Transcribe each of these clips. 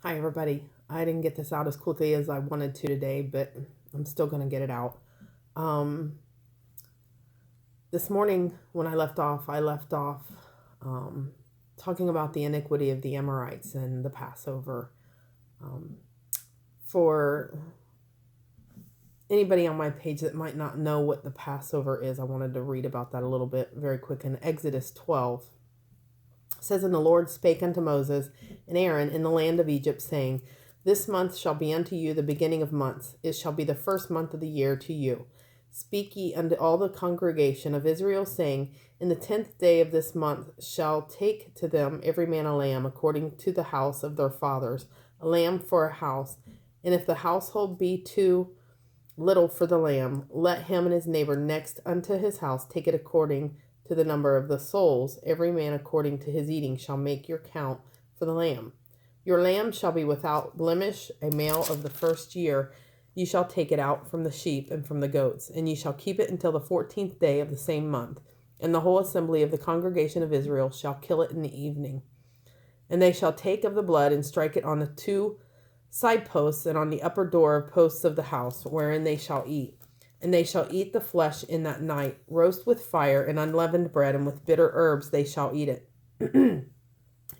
Hi, everybody. I didn't get this out as quickly as I wanted to today, but I'm still going to get it out. Um, this morning, when I left off um, talking about the iniquity of the Amorites and the Passover. Um, for anybody on my page that might not know what the Passover is, I wanted to read about that a little bit very quick. In Exodus 12, it says, "And the Lord spake unto Moses and Aaron in the land of Egypt, saying, This month shall be unto you the beginning of months. It shall be the first month of the year to you. Speak ye unto all the congregation of Israel, saying, In the 10th day of this month shall take to them every man a lamb according to the house of their fathers, a lamb for a house. And if the household be too little for the lamb, let him and his neighbor next unto his house take it according to the number of the souls. Every man according to his eating shall make your count for the lamb. Your lamb shall be without blemish, a male of the first year. Ye shall take it out from the sheep and from the goats, and ye shall keep it until the 14th day of the same month. And the whole assembly of the congregation of Israel shall kill it in the evening. And they shall take of the blood and strike it on the two side posts and on the upper door posts of the house, wherein they shall eat. And they shall eat the flesh in that night, roast with fire and unleavened bread, and with bitter herbs they shall eat it.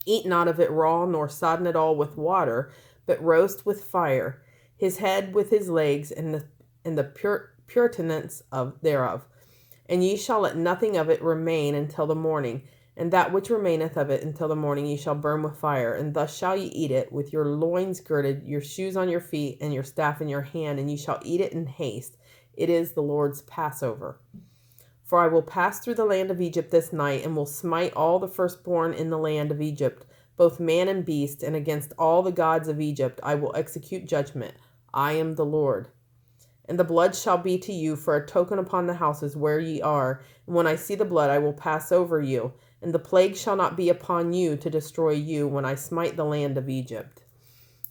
Eat not of it raw, nor sodden it all with water, but roast with fire, his head with his legs, and the pureness thereof. And ye shall let nothing of it remain until the morning, and that which remaineth of it until the morning ye shall burn with fire. And thus shall ye eat it, with your loins girded, your shoes on your feet, and your staff in your hand, and ye shall eat it in haste. It is the Lord's Passover. For I will pass through the land of Egypt this night, and will smite all the firstborn in the land of Egypt, both man and beast, and against all the gods of Egypt I will execute judgment. I am the Lord. And the blood shall be to you for a token upon the houses where ye are. And when I see the blood, I will pass over you. And the plague shall not be upon you to destroy you when I smite the land of Egypt."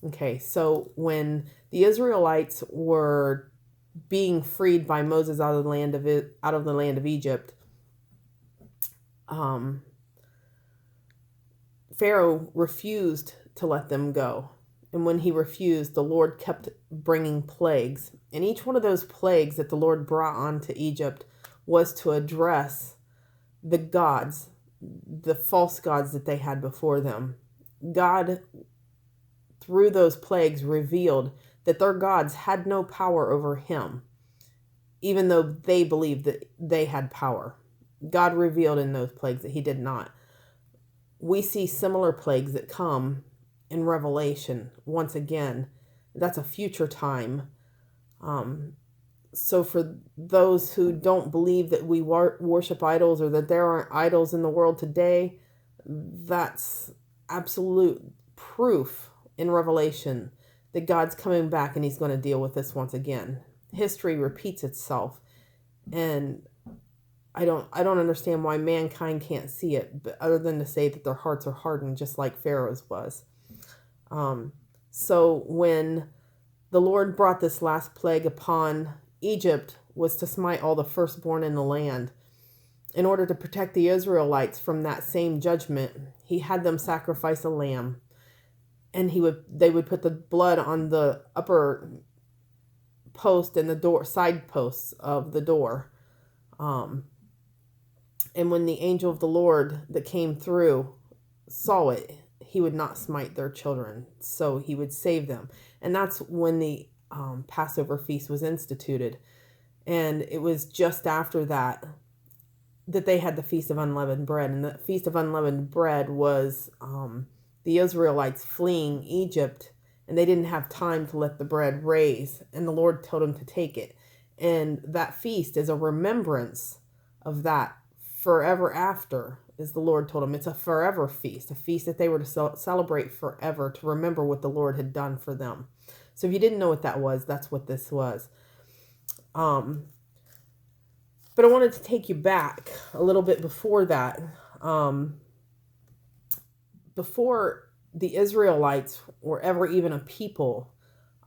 Okay, so when the Israelites were being freed by Moses out of the land of Egypt, Pharaoh refused to let them go. And when he refused, the Lord kept bringing plagues. And each one of those plagues that the Lord brought onto Egypt was to address the gods, the false gods that they had before them. God, through those plagues, revealed that their gods had no power over him, even though they believed that they had power. God revealed in those plagues that he did not. We see similar plagues that come in Revelation. Once again, that's a future time. So for those who don't believe that we worship idols, or that there aren't idols in the world today, that's absolute proof in Revelation that God's coming back and he's going to deal with this once again. History repeats itself, and I don't understand why mankind can't see it, but other than to say that their hearts are hardened, just like Pharaoh's was. So when the Lord brought this last plague upon Egypt, was to smite all the firstborn in the land. In order to protect the Israelites from that same judgment, he had them sacrifice a lamb, and they would put the blood on the upper post and the side posts of the door. And when the angel of the Lord that came through saw it, he would not smite their children, so he would save them. And that's when the Passover feast was instituted. And it was just after that they had the Feast of Unleavened Bread. And the Feast of Unleavened Bread was the Israelites fleeing Egypt, and they didn't have time to let the bread raise, and the Lord told them to take it. And that feast is a remembrance of that forever after, as the Lord told them. It's a forever feast, a feast that they were to celebrate forever, to remember what the Lord had done for them. So if you didn't know what that was, that's what this was. But I wanted to take you back a little bit before that. Before the Israelites were ever even a people,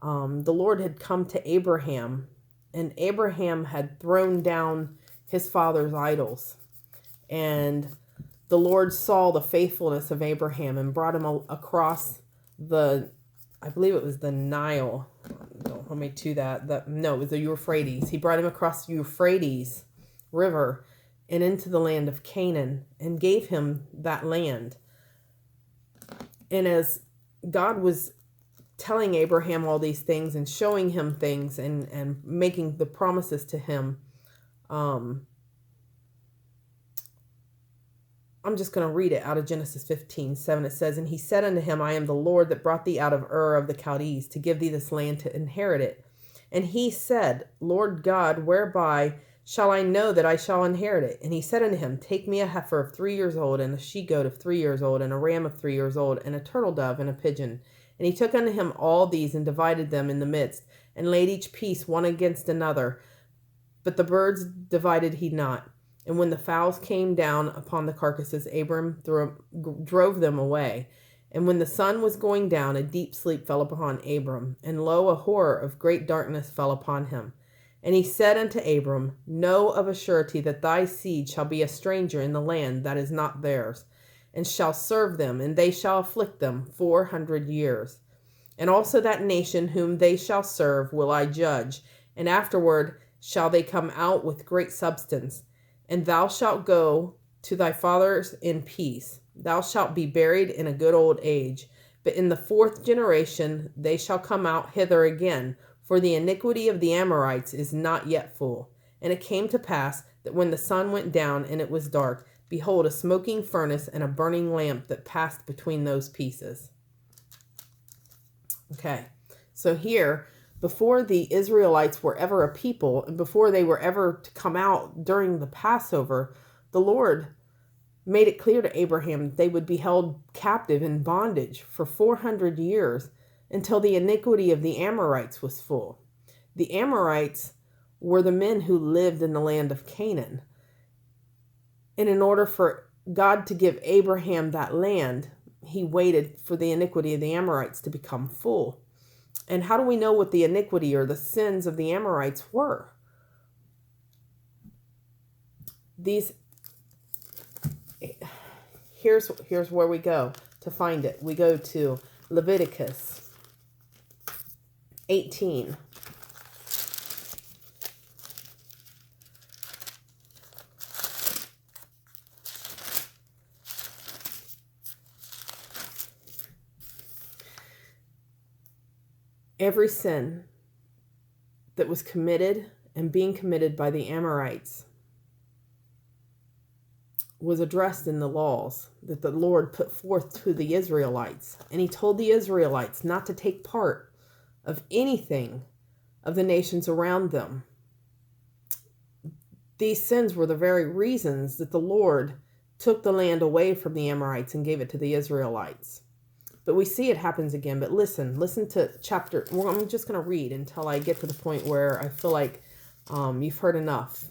the Lord had come to Abraham, and Abraham had thrown down his father's idols. And the Lord saw the faithfulness of Abraham and brought him across the I believe it was the Nile. Don't hold me to that. No, it was the Euphrates. He brought him across the Euphrates River and into the land of Canaan and gave him that land. And as God was telling Abraham all these things and showing him things and making the promises to him, I'm just going to read it out of Genesis 15:7. It says, "And he said unto him, I am the Lord that brought thee out of Ur of the Chaldees to give thee this land to inherit it. And he said, Lord God, whereby shall I know that I shall inherit it? And he said unto him, Take me a heifer of 3 years old, and a she-goat of 3 years old, and a ram of 3 years old, and a turtle dove, and a pigeon. And he took unto him all these, and divided them in the midst, and laid each piece one against another. But the birds divided he not. And when the fowls came down upon the carcasses, Abram drove them away. And when the sun was going down, a deep sleep fell upon Abram, and lo, a horror of great darkness fell upon him. And he said unto Abram, Know of a surety that thy seed shall be a stranger in the land that is not theirs, and shall serve them, and they shall afflict them 400 years. And also that nation whom they shall serve will I judge, and afterward shall they come out with great substance. And thou shalt go to thy fathers in peace. Thou shalt be buried in a good old age. But in the 4th generation they shall come out hither again, for the iniquity of the Amorites is not yet full. And it came to pass that when the sun went down and it was dark, behold, a smoking furnace and a burning lamp that passed between those pieces." Okay, so here, before the Israelites were ever a people, and before they were ever to come out during the Passover, the Lord made it clear to Abraham they would be held captive in bondage for 400 years until the iniquity of the Amorites was full. The Amorites were the men who lived in the land of Canaan. And in order for God to give Abraham that land, he waited for the iniquity of the Amorites to become full. And how do we know what the iniquity or the sins of the Amorites were? Here's where we go to find it. We go to Leviticus 18. Every sin that was committed and being committed by the Amorites was addressed in the laws that the Lord put forth to the Israelites. And he told the Israelites not to take part of anything of the nations around them. These sins were the very reasons that the Lord took the land away from the Amorites and gave it to the Israelites. But we see it happens again. But listen to chapter. I'm just going to read until I get to the point where I feel like you've heard enough.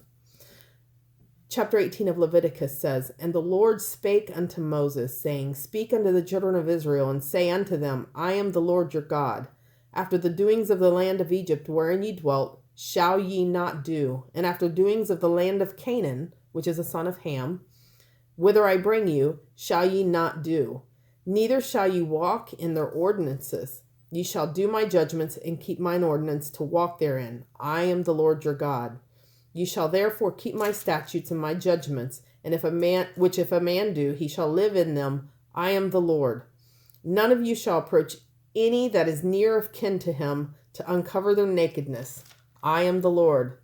Chapter 18 of Leviticus says, And the Lord spake unto Moses, saying, Speak unto the children of Israel, and say unto them, I am the Lord your God. After the doings of the land of Egypt, wherein ye dwelt, shall ye not do. And after doings of the land of Canaan, which is a son of Ham, whither I bring you, shall ye not do. Neither shall ye walk in their ordinances. Ye shall do my judgments and keep mine ordinance to walk therein. I am the Lord your God. Ye shall therefore keep my statutes and my judgments, and if a man do, he shall live in them. I am the Lord. None of you shall approach any that is near of kin to him to uncover their nakedness. I am the Lord.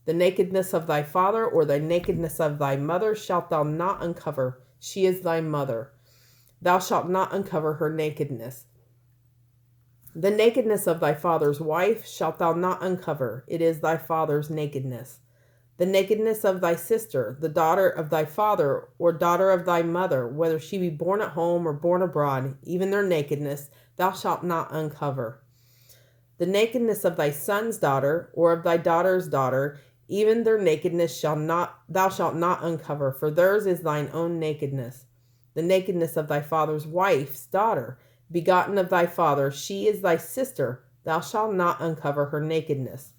The nakedness of thy father or the nakedness of thy mother shalt thou not uncover. She is thy mother. Thou shalt not uncover her nakedness. The nakedness of thy father's wife shalt thou not uncover. It is thy father's nakedness. The nakedness of thy sister, the daughter of thy father, or daughter of thy mother, whether she be born at home or born abroad, even their nakedness, thou shalt not uncover. The nakedness of thy son's daughter, or of thy daughter's daughter, even their nakedness thou shalt not uncover, for theirs is thine own nakedness. The nakedness of thy father's wife's daughter, begotten of thy father, she is thy sister, thou shalt not uncover her nakedness.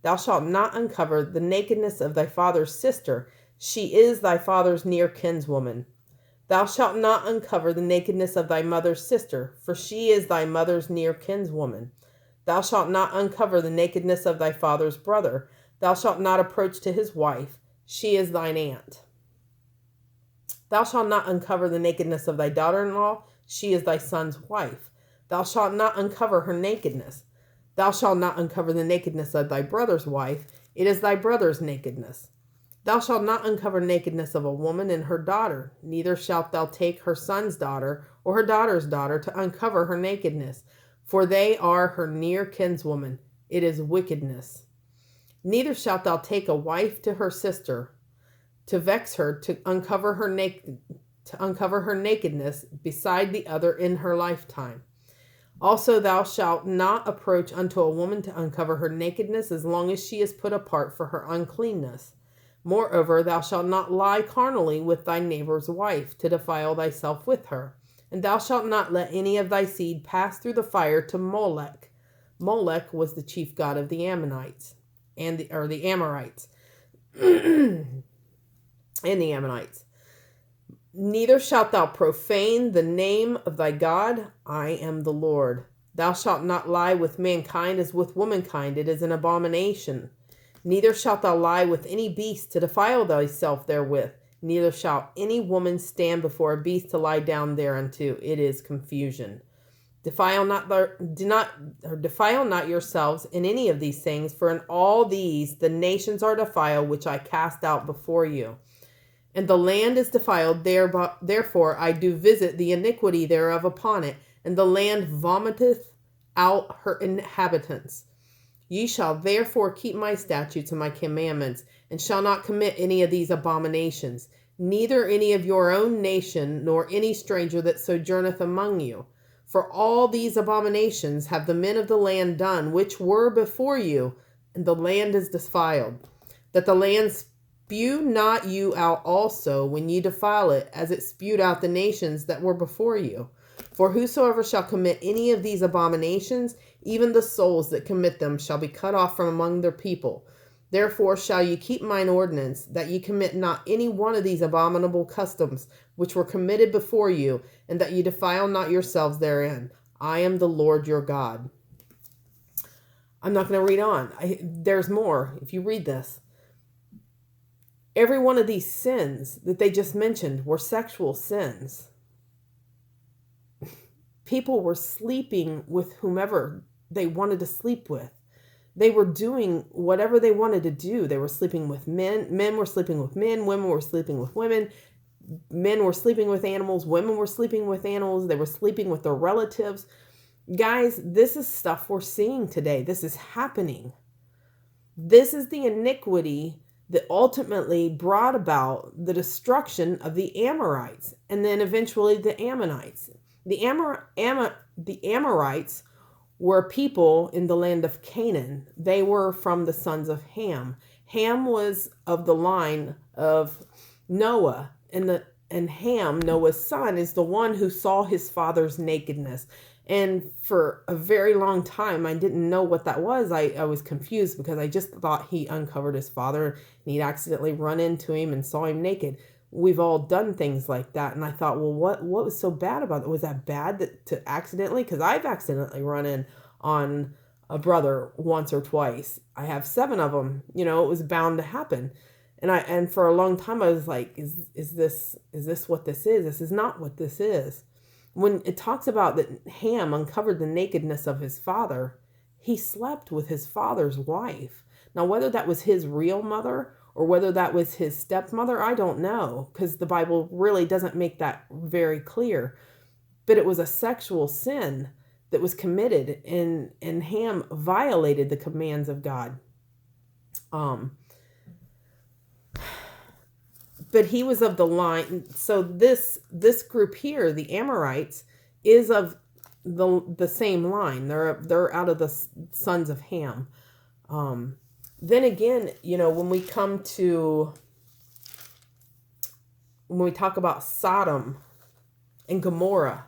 Thou shalt not uncover the nakedness of thy father's sister, she is thy father's near kinswoman. Thou shalt not uncover the nakedness of thy mother's sister, for she is thy mother's near kinswoman. Thou shalt not uncover the nakedness of thy father's brother. Thou shalt not approach to his wife. She is thine aunt. Thou shalt not uncover the nakedness of thy daughter-in-law. She is thy son's wife. Thou shalt not uncover her nakedness. Thou shalt not uncover the nakedness of thy brother's wife. It is thy brother's nakedness. Thou shalt not uncover nakedness of a woman and her daughter. Neither shalt thou take her son's daughter or her daughter's daughter to uncover her nakedness, for they are her near kinswoman. It is wickedness. Neither shalt thou take a wife to her sister, to vex her, to uncover her nakedness beside the other in her lifetime. Also thou shalt not approach unto a woman to uncover her nakedness as long as she is put apart for her uncleanness. Moreover, thou shalt not lie carnally with thy neighbor's wife, to defile thyself with her. And thou shalt not let any of thy seed pass through the fire to Molech. Molech was the chief god of the Ammonites, the Amorites, and the Ammonites. Neither shalt thou profane the name of thy God. I am the Lord. Thou shalt not lie with mankind as with womankind. It is an abomination. Neither shalt thou lie with any beast to defile thyself therewith. Neither shall any woman stand before a beast to lie down thereunto. It is confusion. Defile not yourselves in any of these things, for in all these the nations are defiled, which I cast out before you. And the land is defiled, therefore I do visit the iniquity thereof upon it, and the land vomiteth out her inhabitants. Ye shall therefore keep my statutes and my commandments, and shall not commit any of these abominations, neither any of your own nation, nor any stranger that sojourneth among you. For all these abominations have the men of the land done, which were before you, and the land is defiled. That the land spew not you out also when ye defile it, as it spewed out the nations that were before you. For whosoever shall commit any of these abominations, even the souls that commit them shall be cut off from among their people. Therefore shall ye keep mine ordinance, that ye commit not any one of these abominable customs which were committed before you, and that ye defile not yourselves therein. I am the Lord your God. I'm not going to read on. There's more if you read this. Every one of these sins that they just mentioned were sexual sins. People were sleeping with whomever they wanted to sleep with. They were doing whatever they wanted to do. They were sleeping with men. Men were sleeping with men. Women were sleeping with women. Men were sleeping with animals. Women were sleeping with animals. They were sleeping with their relatives. Guys, this is stuff we're seeing today. This is happening. This is the iniquity that ultimately brought about the destruction of the Amorites and then eventually the Ammonites. The Amorites were people in the land of Canaan. They were from the sons of Ham. Ham was of the line of Noah, and Ham, Noah's son, is the one who saw his father's nakedness. And for a very long time, I didn't know what that was. I was confused because I just thought he uncovered his father and he'd accidentally run into him and saw him naked. We've all done things like that. And I thought, well, what was so bad about it? Was that bad to accidentally? Because I've accidentally run in on a brother once or twice. I have 7 of them. You know, it was bound to happen. And for a long time, I was like, is this what this is? This is not what this is. When it talks about that Ham uncovered the nakedness of his father, he slept with his father's wife. Now, whether that was his real mother or whether that was his stepmother, I don't know, because the Bible really doesn't make that very clear. But it was a sexual sin that was committed, and Ham violated the commands of God. But he was of the line. So this group here, the Amorites, is of the same line. They're out of the sons of Ham. Then again, you know, when we talk about Sodom and Gomorrah,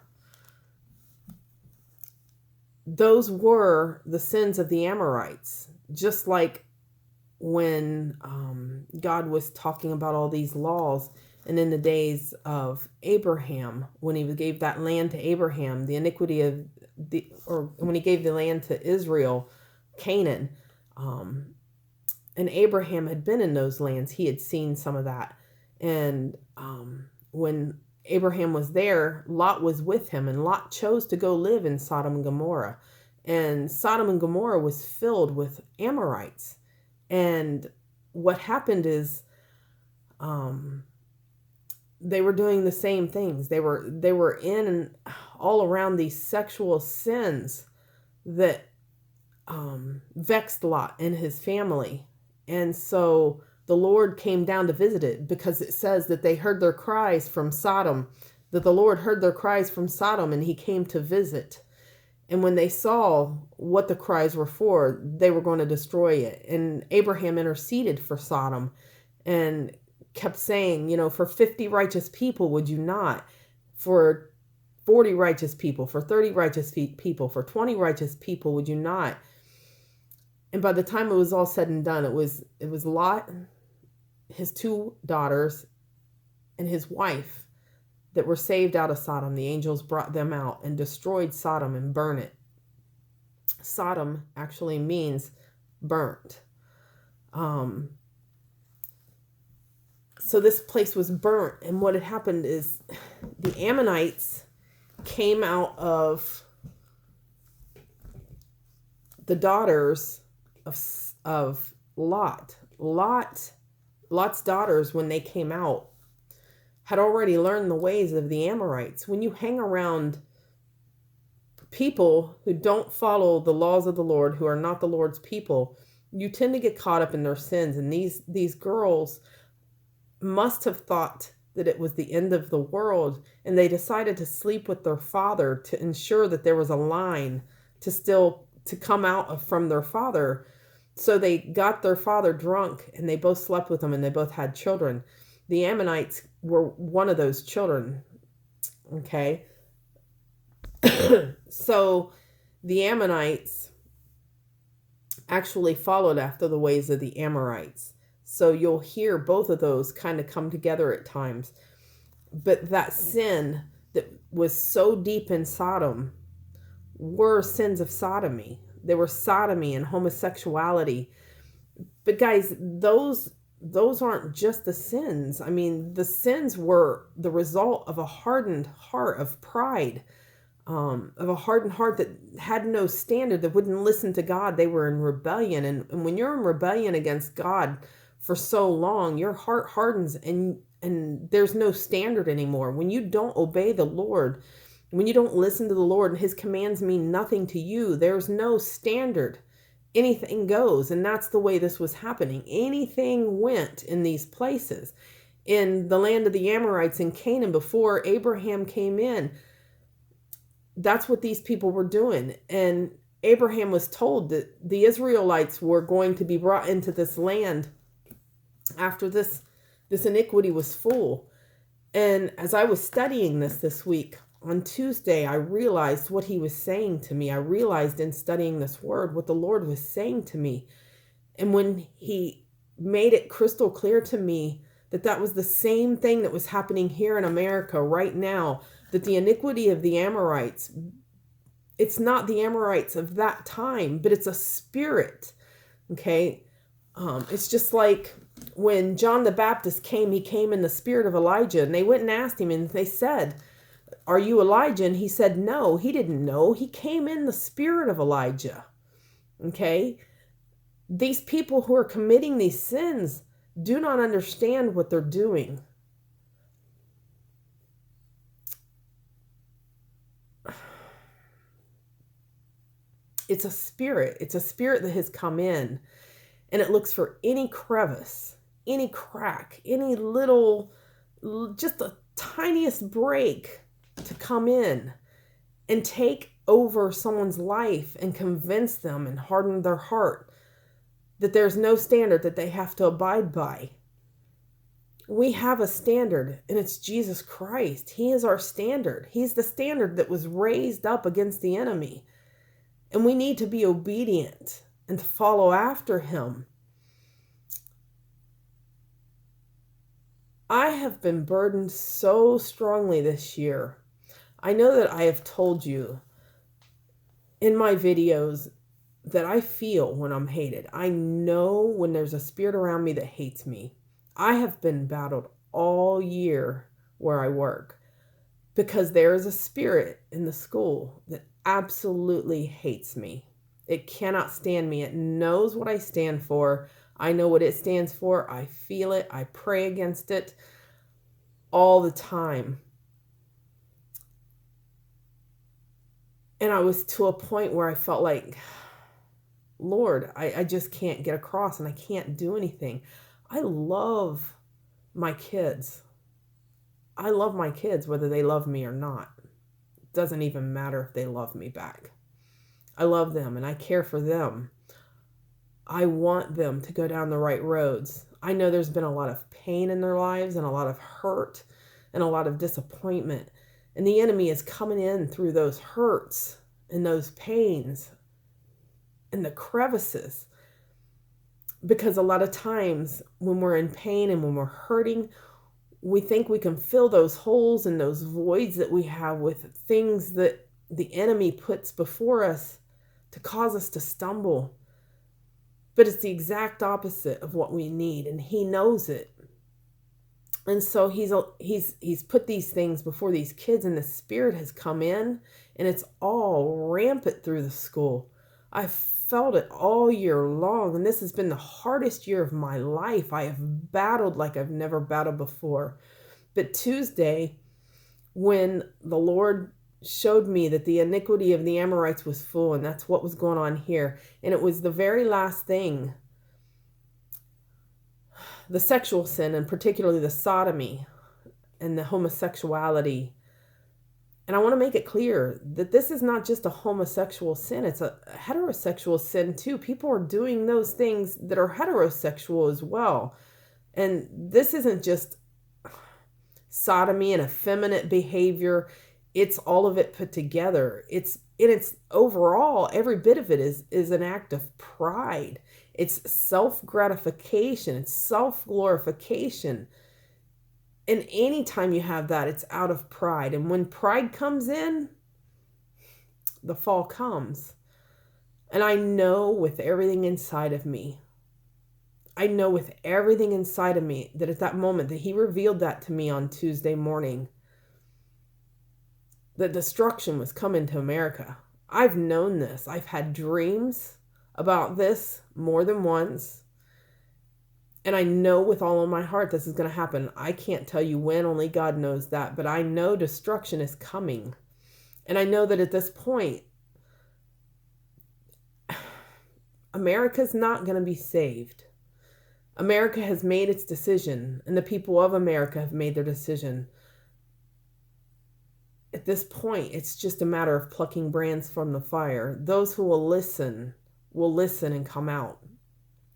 those were the sins of the Amorites, just like when God was talking about all these laws And in the days of Abraham, when he gave that land to Abraham, the iniquity of or when he gave the land to Israel, Canaan, and Abraham had been in those lands, he had seen some of that. And when Abraham was there, Lot was with him, and Lot chose to go live in Sodom and Gomorrah. And Sodom and Gomorrah was filled with Amorites. And what happened is they were doing the same things. They were in and all around these sexual sins that vexed Lot and his family. And so the Lord came down to visit it, because it says that they heard their cries from Sodom, that the Lord heard their cries from Sodom, and he came to visit. And when they saw what the cries were for, they were going to destroy it. And Abraham interceded for Sodom and kept saying, for 50 righteous people, would you not? For 40 righteous people, for 30 righteous people, for 20 righteous people, would you not? And by the time it was all said and done, it was Lot, his 2 daughters, and his wife that were saved out of Sodom. The angels brought them out and destroyed Sodom and burned it. Sodom actually means burnt. So this place was burnt. And what had happened is the Ammonites came out of the daughters of Lot. Lot's daughters, when they came out, had already learned the ways of the Amorites. When you hang around people who don't follow the laws of the Lord, who are not the Lord's people, you tend to get caught up in their sins. And these girls must have thought that it was the end of the world, and they decided to sleep with their father to ensure that there was a line to come out from their father. So they got their father drunk, and they both slept with him, and they both had children. The Ammonites were one of those children. Okay. So the Ammonites actually followed after the ways of the Amorites. So you'll hear both of those kind of come together at times. But that sin that was so deep in Sodom were sins of sodomy. They were sodomy and homosexuality. But guys, those aren't just the sins. I mean, the sins were the result of a hardened heart of pride, of a hardened heart that had no standard, that wouldn't listen to God. They were in rebellion. And when you're in rebellion against God for so long, your heart hardens, and there's no standard anymore. When you don't obey the Lord, when you don't listen to the Lord and his commands mean nothing to you, there's no standard. Anything goes. And that's the way this was happening. Anything went in these places. In the land of the Amorites in Canaan, before Abraham came in, that's what these people were doing. And Abraham was told that the Israelites were going to be brought into this land after this iniquity was full. And as I was studying this week, on Tuesday, I realized what he was saying to me. I realized in studying this word what the Lord was saying to me. And when he made it crystal clear to me that that was the same thing that was happening here in America right now, that the iniquity of the Amorites, it's not the Amorites of that time, but it's a spirit. Okay. It's just like when John the Baptist came, he came in the spirit of Elijah, and they went and asked him, and they said, "Are you Elijah?" And he said, no, he didn't know. He came in the spirit of Elijah. Okay. These people who are committing these sins do not understand what they're doing. It's a spirit. It's a spirit that has come in, and it looks for any crevice, any crack, any little, just the tiniest break to come in and take over someone's life and convince them and harden their heart that there's no standard that they have to abide by. We have a standard, and it's Jesus Christ. He is our standard. He's the standard that was raised up against the enemy. And we need to be obedient and to follow after him. I have been burdened so strongly this year. I know that I have told you in my videos that I feel when I'm hated. I know when there's a spirit around me that hates me. I have been battled all year where I work because there is a spirit in the school that absolutely hates me. It cannot stand me. It knows what I stand for. I know what it stands for. I feel it. I pray against it all the time. And I was to a point where I felt like, Lord, I just can't get across and I can't do anything. I love my kids. I love my kids, whether they love me or not. It doesn't even matter if they love me back. I love them and I care for them. I want them to go down the right roads. I know there's been a lot of pain in their lives and a lot of hurt and a lot of disappointment. And the enemy is coming in through those hurts and those pains and the crevices. Because a lot of times when we're in pain and when we're hurting, we think we can fill those holes and those voids that we have with things that the enemy puts before us to cause us to stumble. But it's the exact opposite of what we need, and he knows it. And so he's put these things before these kids, and the spirit has come in, and it's all rampant through the school. I felt it all year long, and this has been the hardest year of my life. I have battled like I've never battled before. But Tuesday, when the Lord showed me that the iniquity of the Amorites was full, and that's what was going on here, and it was the very last thing, the sexual sin, and particularly the sodomy and the homosexuality. And I want to make it clear that this is not just a homosexual sin, it's a heterosexual sin too. People are doing those things that are heterosexual as well. And this isn't just sodomy and effeminate behavior. It's all of it put together. It's overall, every bit of it is an act of pride. It's self-gratification. It's self-glorification. And anytime you have that, it's out of pride. And when pride comes in, the fall comes. And I know with everything inside of me, that at that moment that he revealed that to me on Tuesday morning, that destruction was coming to America. I've known this. I've had dreams about this more than once. And I know with all of my heart this is going to happen. I can't tell you when, only God knows that. But I know destruction is coming. And I know that at this point, America's not going to be saved. America has made its decision, and the people of America have made their decision. At this point, it's just a matter of plucking brands from the fire. Those who will listen and come out.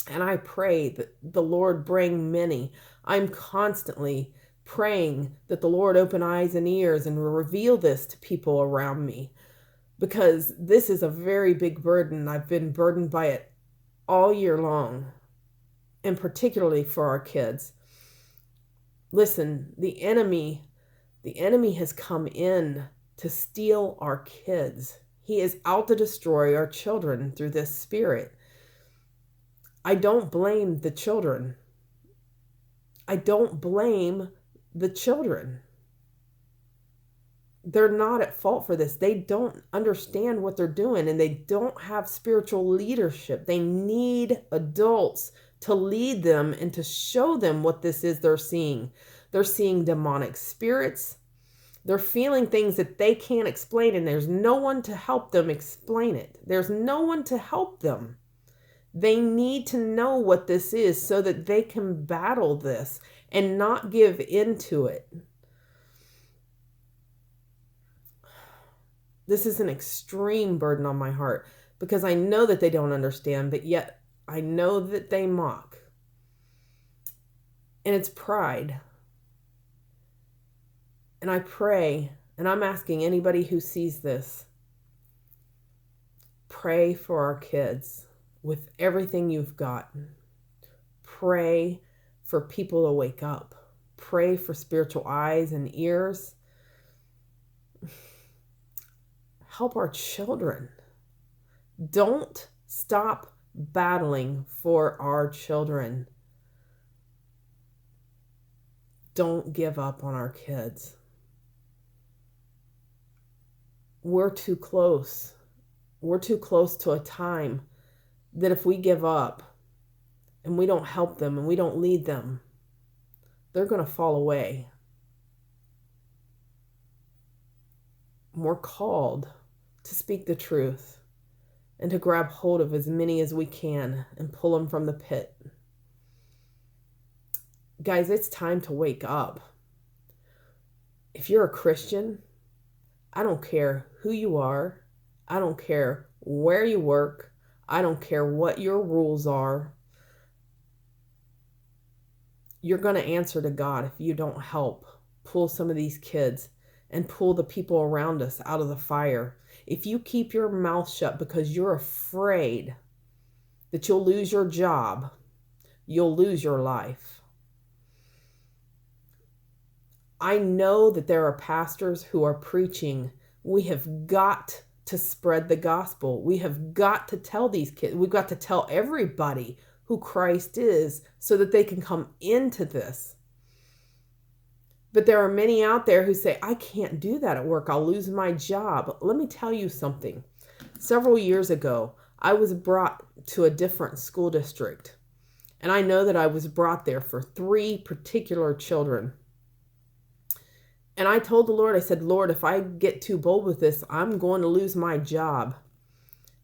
And I pray that the Lord bring many. I'm constantly praying that the Lord open eyes and ears and reveal this to people around me, because this is a very big burden. I've been burdened by it all year long, and particularly for our kids. Listen, the enemy has come in to steal our kids. He is out to destroy our children through this spirit. I don't blame the children. They're not at fault for this. They don't understand what they're doing, and they don't have spiritual leadership. They need adults to lead them and to show them what this is they're seeing. They're seeing demonic spirits. They're feeling things that they can't explain, and there's no one to help them explain it. There's no one to help them. They need to know what this is so that they can battle this and not give into it. This is an extreme burden on my heart because I know that they don't understand, but yet I know that they mock. And it's pride. And I pray, and I'm asking anybody who sees this, pray for our kids with everything you've got. Pray for people to wake up. pray for spiritual eyes and ears. Help our children. Don't stop battling for our children. Don't give up on our kids. We're too close. We're too close to a time that if we give up and we don't help them and we don't lead them, they're going to fall away. We're called to speak the truth and to grab hold of as many as we can and pull them from the pit. Guys, it's time to wake up. If you're a Christian, I don't care who you are. I don't care where you work. I don't care what your rules are. You're going to answer to God if you don't help pull some of these kids and pull the people around us out of the fire. If you keep your mouth shut because you're afraid that you'll lose your job, you'll lose your life. I know that there are pastors who are preaching, we have got to spread the gospel. We have got to tell these kids, we've got to tell everybody who Christ is so that they can come into this. But there are many out there who say, I can't do that at work. I'll lose my job. Let me tell you something. Several years ago, I was brought to a different school district. And I know that I was brought there for 3 particular children. And I told the Lord, I said, Lord, if I get too bold with this, I'm going to lose my job.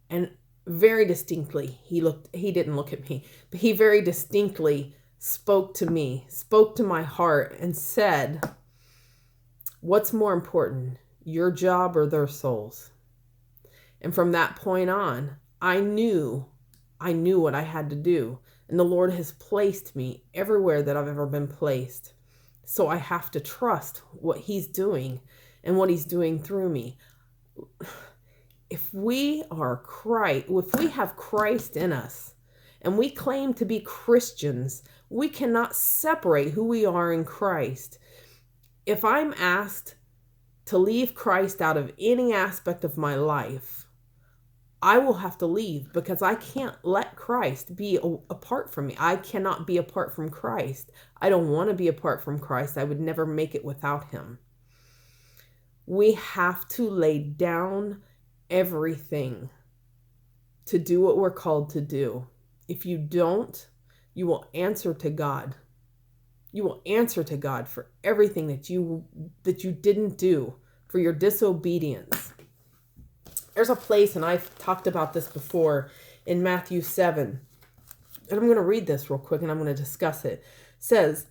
And very distinctly, he didn't look at me, but he very distinctly spoke to me, spoke to my heart and said, what's more important, your job or their souls? And from that point on, I knew what I had to do. And the Lord has placed me everywhere that I've ever been placed. So I have to trust what he's doing and what he's doing through me. If we have Christ in us and we claim to be Christians, we cannot separate who we are in Christ. If I'm asked to leave Christ out of any aspect of my life, I will have to leave because I can't let Christ be apart from me. I cannot be apart from Christ. I don't want to be apart from Christ. I would never make it without him. We have to lay down everything to do what we're called to do. If you don't, you will answer to God. You will answer to God for everything that you didn't do, for your disobedience. There's a place, and I've talked about this before, in Matthew 7. And I'm going to read this real quick and I'm going to discuss it. It says,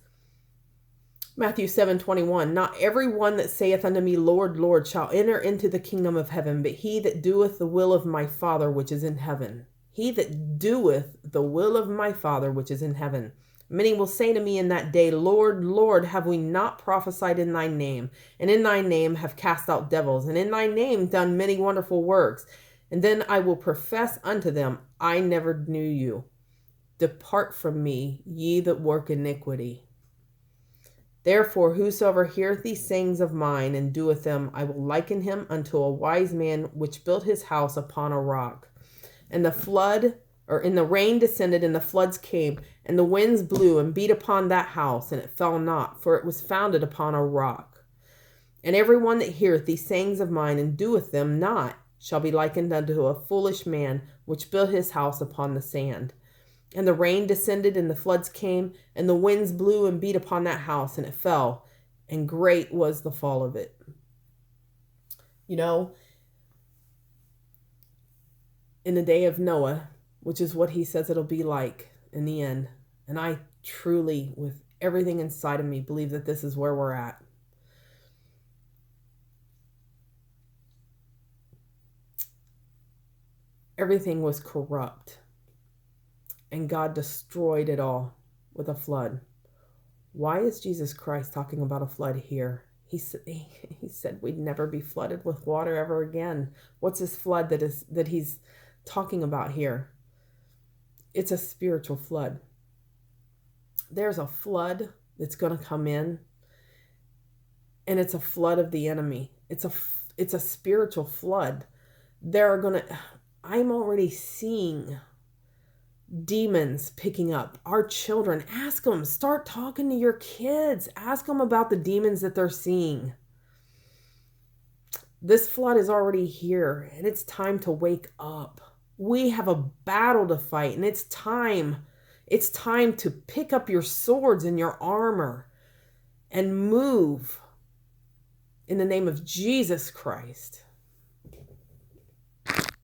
Matthew 7:21, not every one that saith unto me, Lord, Lord, shall enter into the kingdom of heaven, but he that doeth the will of my Father which is in heaven. He that doeth the will of my Father which is in heaven. Many will say to me in that day, Lord, Lord, have we not prophesied in thy name? And in thy name have cast out devils, and in thy name done many wonderful works. And then I will profess unto them, I never knew you. Depart from me, ye that work iniquity. Therefore, whosoever heareth these sayings of mine and doeth them, I will liken him unto a wise man which built his house upon a rock. And the rain descended, and the floods came, and the winds blew and beat upon that house, and it fell not, for it was founded upon a rock. And every one that heareth these sayings of mine and doeth them not shall be likened unto a foolish man which built his house upon the sand. And the rain descended, and the floods came, and the winds blew and beat upon that house, and it fell, and great was the fall of it. You know, in the day of Noah, which is what he says it'll be like in the end, and I truly, with everything inside of me, believe that this is where we're at. Everything was corrupt. And God destroyed it all with a flood. Why is Jesus Christ talking about a flood here? He said we'd never be flooded with water ever again. What's this flood that he's talking about here? It's a spiritual flood. There's a flood that's going to come in, and it's a flood of the enemy. It's a spiritual flood. I'm already seeing demons picking up our children. Ask them, start talking to your kids. Ask them about the demons that they're seeing. This flood is already here, and it's time to wake up. We have a battle to fight, and it's time to pick up your swords and your armor and move in the name of Jesus Christ.